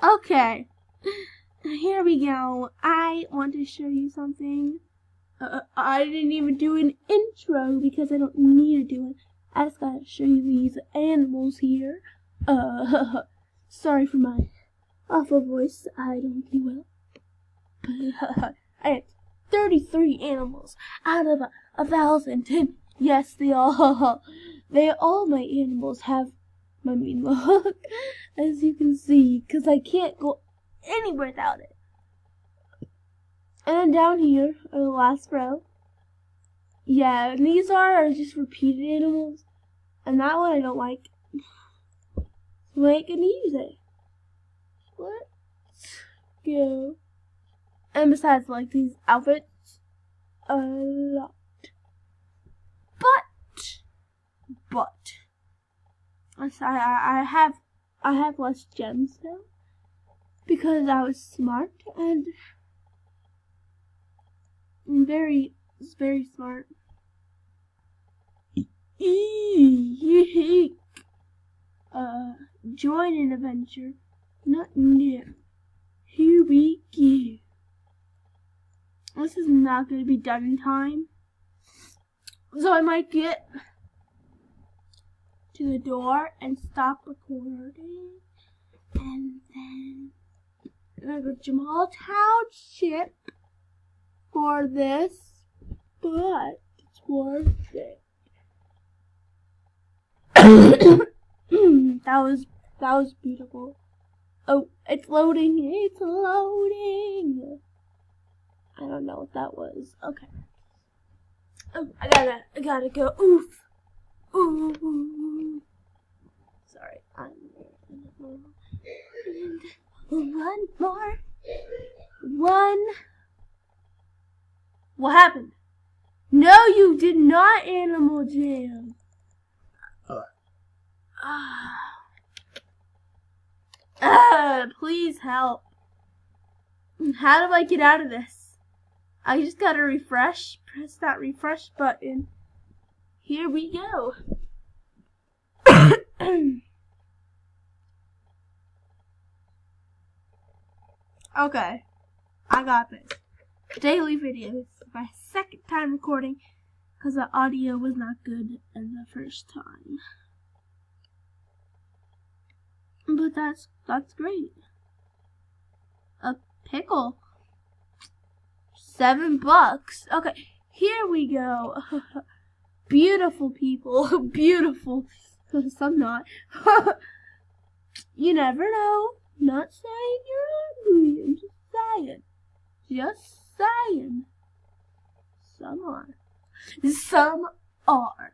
Okay, here we go. I want to show you something. I didn't even do an intro because I don't need to do it. I just gotta show you these animals here. Sorry for my awful voice. I don't do well. I had 33 animals out of 1,000. And yes, they all my animals have my mean look, as you can see, because I can't go anywhere without it. And then down here, on the last row, yeah, and these are just repeated animals, and that one I don't like. So I ain't gonna use it. Let's go. And besides, like these outfits a lot. But I have less gems now because I was smart and very smart. Join an adventure, not new. Here we go. This is not going to be done in time, so I might get to the door and stop recording, and then I go to Jamal Township for this, but it's worth it. that was beautiful. Oh, it's loading. It's loading. I don't know what that was. Okay. Oh, I gotta go. Oof. Ooh. Sorry. One more. What happened? No, you did not, Animal Jam. Please help. How do I get out of this? I just gotta refresh. Press that refresh button. Here we go. Okay, I got this. Daily videos. My second time recording because the audio was not good in the first time. But that's great. A pickle. $7. Okay, here we go. Beautiful people. Beautiful. Some not. You never know. Not saying you're ugly. I'm just saying. Just saying. Some are. Some are.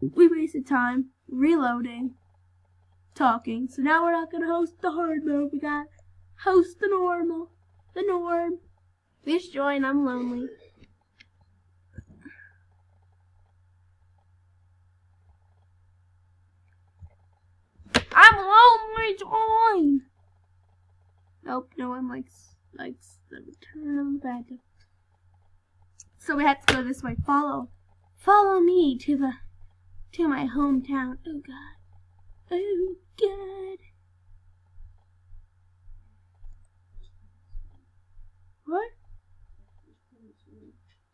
We wasted time reloading, talking. So now we're not going to host the hard mode. We got host the normal. The norm. Please join. I'm lonely. I'm lonely. Join. Nope. No one likes the return of the bad guy. So we have to go this way. Follow me to my hometown. Oh God. Oh God. What?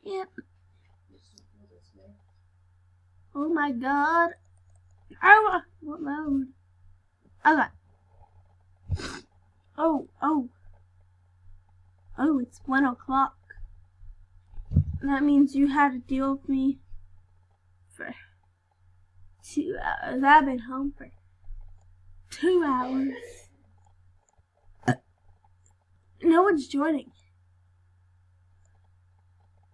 Yep. Oh my God. Oh, what mode? Okay. Oh, it's 1 o'clock. That means you had to deal with me for 2 hours. I've been home for 2 hours. No one's joining.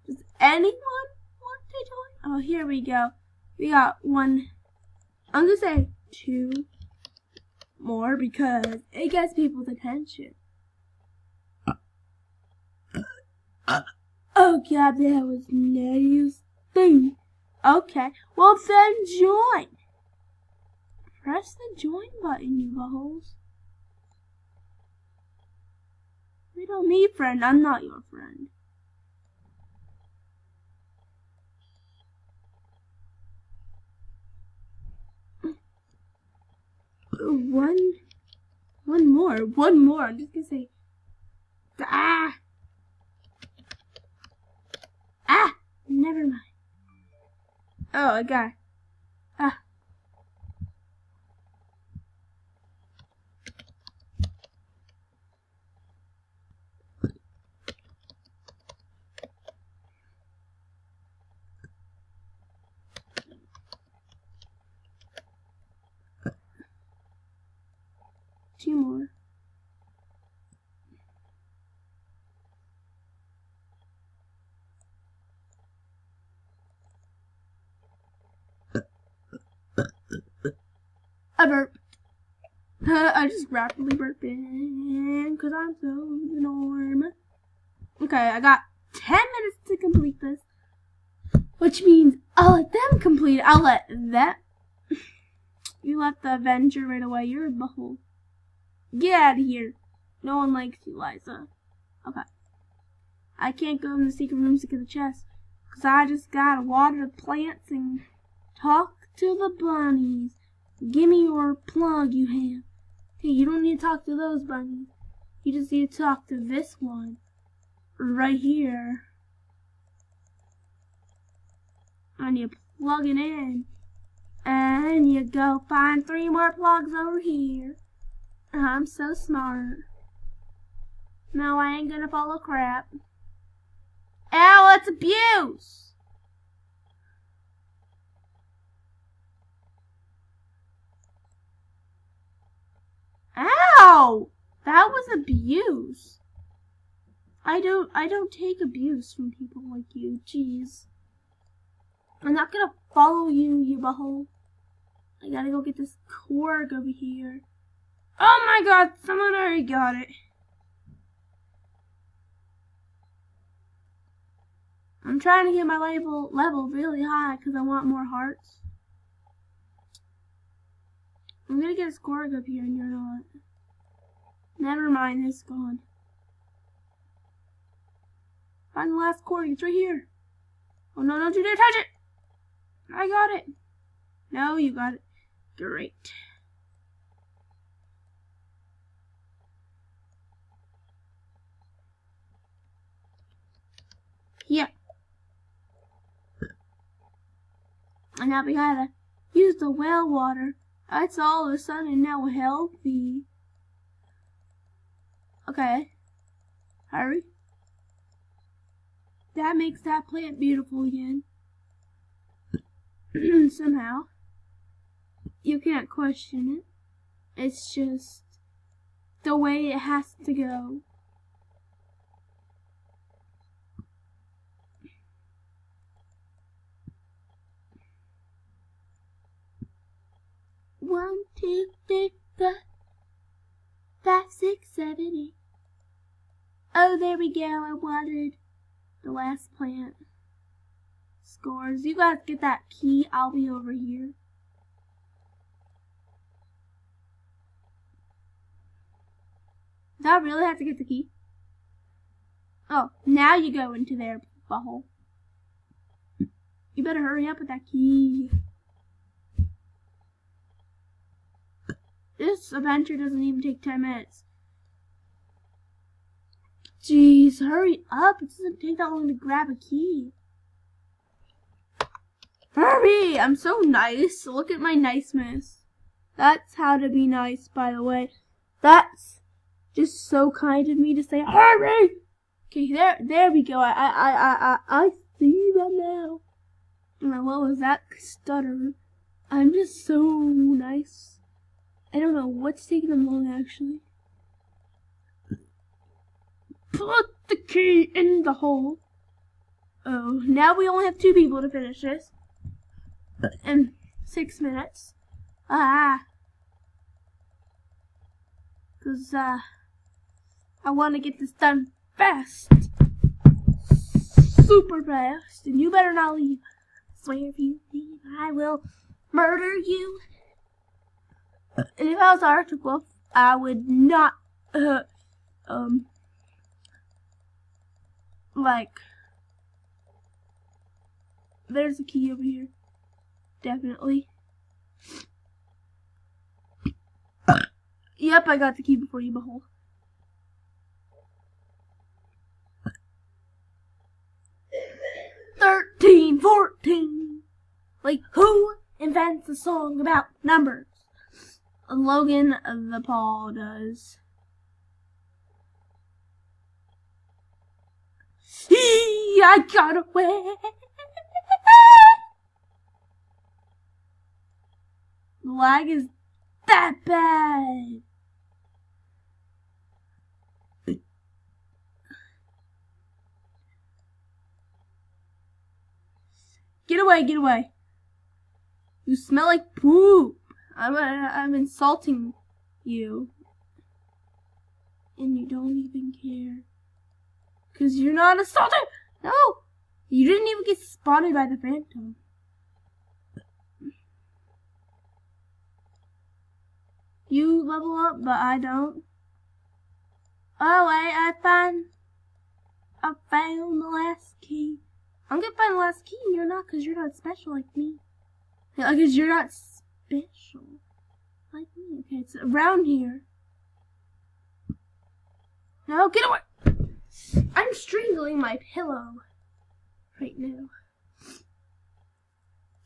Does anyone want to join? Oh, here we go. We got one. I'm gonna say 2 more because it gets people's attention. Oh God, that was nasty. Okay, well then join. Press the join button, you hoes. We don't need friend. I'm not your friend. One more. I'm just gonna say, ah, never mind. Oh, I got it. Ah. Two more. I burped. I just rapidly burped in because I'm so enormous. Okay, I got 10 minutes to complete this, which means I'll let them complete it. I'll let them. You left the Avenger right away. You're a butthole. Get out of here. No one likes you, Liza. Okay. I can't go in the secret rooms to get the chest because I just gotta water the plants and talk to the bunnies. Give me your plug you have. Hey, you don't need to talk to those bunnies. You just need to talk to this one. Right here. And you plug it in. And you go find 3 more plugs over here. I'm so smart. No, I ain't gonna follow crap. Ow, it's abuse! Ow! That was abuse. I don't take abuse from people like you. Jeez. I'm not gonna follow you, you butthole. I gotta go get this cork over here. Oh my god, someone already got it. I'm trying to get my level really high because I want more hearts. I'm gonna get a cork up here and you're not. Never mind, it's gone. Find the last cork, it's right here. Oh no, don't you dare touch it! I got it. No, you got it. Great. Yeah. And now we gotta use the well water. That's all of a sudden now healthy. Okay. Hurry. That makes that plant beautiful again. Somehow. You can't question it. It's just the way it has to go. One, two, three, 4, 5, 6, 7, 8. Oh, there we go. I watered the last plant. Scores. You guys get that key. I'll be over here. Do I really have to get the key? Oh, now you go into their butthole. You better hurry up with that key. This adventure doesn't even take 10 minutes. Jeez, hurry up. It doesn't take that long to grab a key. Hurry! I'm so nice. Look at my niceness. That's how to be nice, by the way. That's just so kind of me to say, hurry! Okay, there we go. I see them now. What was that stutter? I'm just so nice. I don't know what's taking them long, actually. Put the key in the hole. Oh, now we only have 2 people to finish this. In 6 minutes. Because, I want to get this done fast. Super fast. And you better not leave. I swear if you leave, I will murder you. And if I was Arctic Wolf, I would not, like, there's a key over here. Definitely. Yep, I got the key before you, behold. $13, $14. Like, who invents a song about numbers? Logan the Paul does. I got away. The lag is that bad. Get away, get away. You smell like poop. I'm insulting you. And you don't even care. Because you're not assaulted. No. You didn't even get spotted by the phantom. You level up, but I don't. Oh, I found the last key. I'm gonna find the last key and you're not, because you're not special like me. Because you're not special like me. Okay, it's around here. No, get away! I'm strangling my pillow right now.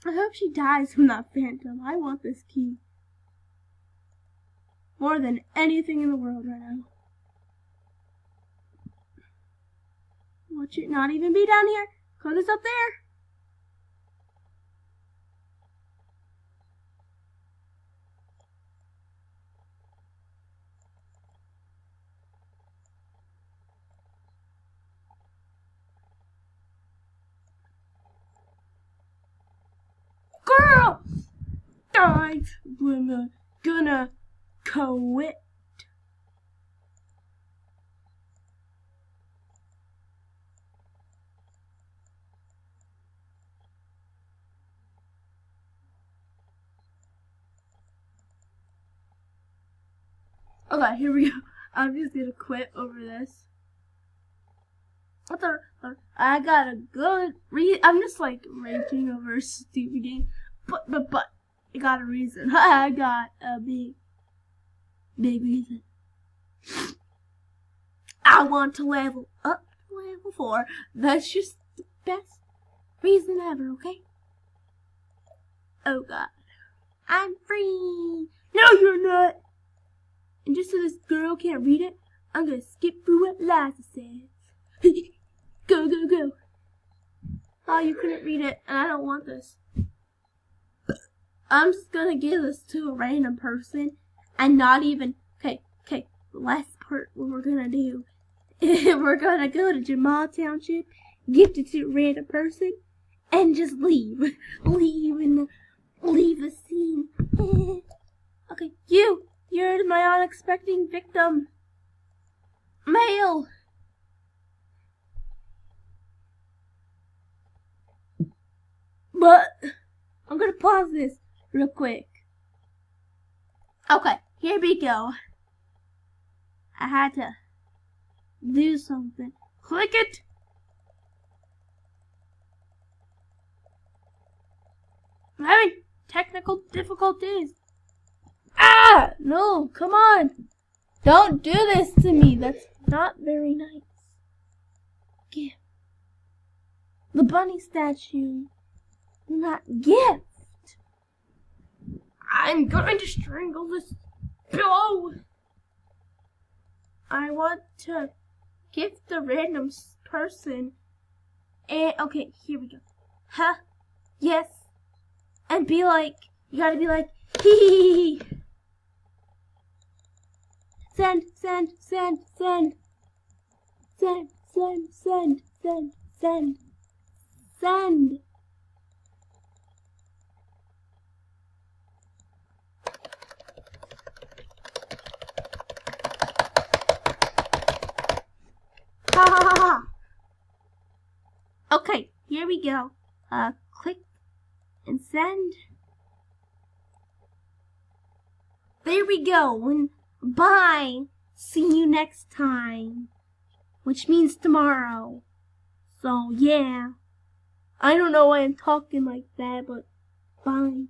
I hope she dies from that phantom. I want this key more than anything in the world right now. Watch it not even be down here. Cause it's up there. Girl! I'm gonna quit. Okay, here we go. I'm just gonna quit over this. I got a good I'm just like ranting over a stupid game, but I got a reason. I got a big reason. I want to level up to level 4. That's just the best reason ever. Okay. Oh God, I'm free. No, you're not. And just so this girl can't read it, I'm gonna skip through what Liza says. Go, go, go. Oh, you couldn't read it, and I don't want this. I'm just gonna give this to a random person, and not even, okay, the last part what we're gonna do, we're gonna go to Jamal Township, gift it to a random person, and just leave the scene. Okay, you're my unexpected victim. Male. But I'm gonna pause this real quick. Okay, here we go. I had to do something. Click it. I'm having technical difficulties. Ah! No, come on. Don't do this to me. That's not very nice. Gift. The bunny statue. Not gift. I'm going to strangle this pillow. I want to gift a random person. And okay, here we go. Huh? Yes. And be like, you gotta be like, hee. Send. Ha ha ha ha. Okay, here we go. Click and send. There we go. Bye. See you next time. Which means tomorrow. So, yeah. I don't know why I'm talking like that, but bye.